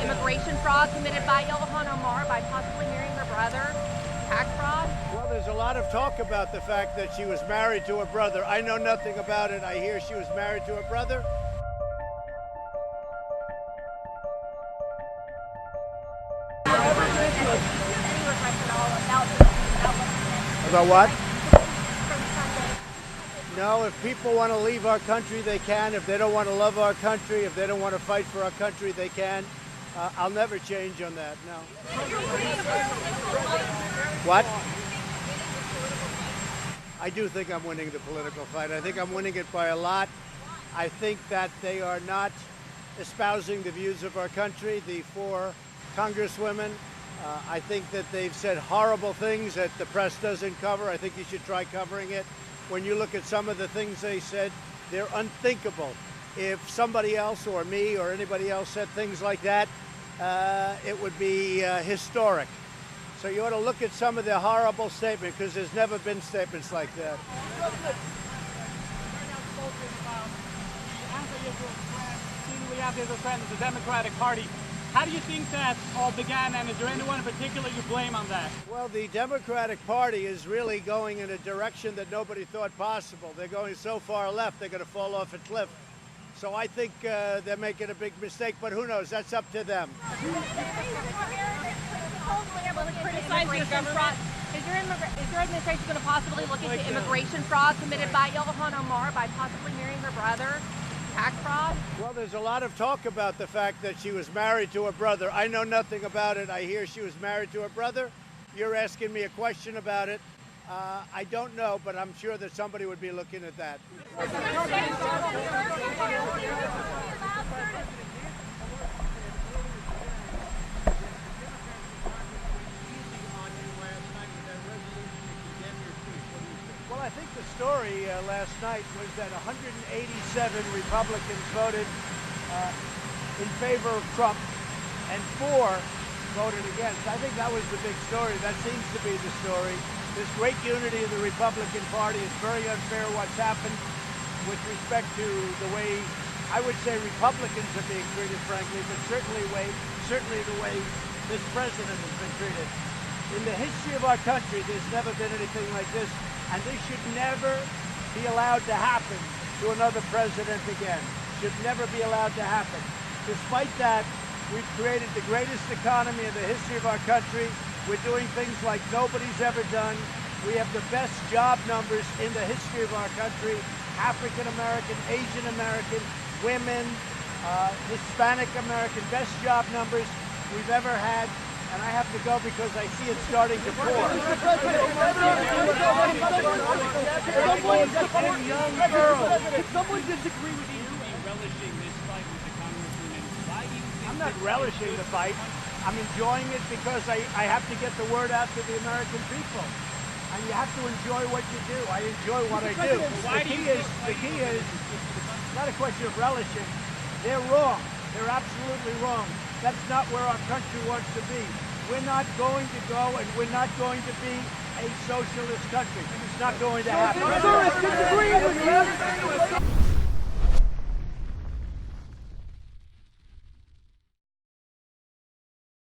immigration fraud committed by Ilhan Omar by possibly marrying her brother, tax fraud? Well, there's a lot of talk about the fact that she was married to her brother. I know nothing about it. I hear she was married to her brother. About what? No, if people want to leave our country, they can. If they don't want to love our country, if they don't want to fight for our country, they can. I'll never change on that, no. What? I do think I'm winning the political fight. I think I'm winning it by a lot. I think that they are not espousing the views of our country, the four congresswomen. I think that they've said horrible things that the press doesn't cover. I think you should try covering it. When you look at some of the things they said, they're unthinkable. If somebody else or me or anybody else said things like that, it would be historic. So you ought to look at some of the horrible statements, because there's never been statements like that. The Democratic Party. How do you think that all began, and is there anyone in particular you blame on that? Well, the Democratic Party is really going in a direction that nobody thought possible. They're going so far left, they're going to fall off a cliff. So I think they're making a big mistake, but who knows? That's up to them. Is your administration going to possibly look into immigration fraud committed by Ilhan Omar by possibly marrying her brother? Tax fraud? Well, there's a lot of talk about the fact that she was married to her brother. I know nothing about it. I hear she was married to her brother. You're asking me a question about it. I don't know, but I'm sure that somebody would be looking at that. Well, I think the story last night was that 187 Republicans voted in favor of Trump and 4 voted against. I think that was the big story. That seems to be the story. This great unity of the Republican Party. Is very unfair what's happened with respect to the way, I would say, Republicans are being treated, frankly, but certainly the way this president has been treated. In the history of our country, there's never been anything like this. And this should never be allowed to happen to another president again. Should never be allowed to happen. Despite that, we've created the greatest economy in the history of our country. We're doing things like nobody's ever done. We have the best job numbers in the history of our country. African American, Asian American, women, Hispanic American, best job numbers we've ever had. And I have to go because I see it starting to pour. Young girls. If someone disagree with you, Relishing this fight with the congresswomen. Why do you think I'm not relishing the fight. I'm enjoying it because I have to get the word out to the American people. And you have to enjoy what you do. I enjoy what I do. The key is not a question of relishing. They're wrong. They're absolutely wrong. That's not where our country wants to be. We're not going to go, and we're not going to be a socialist country. It's not going to happen. sir, is disagreeing with you.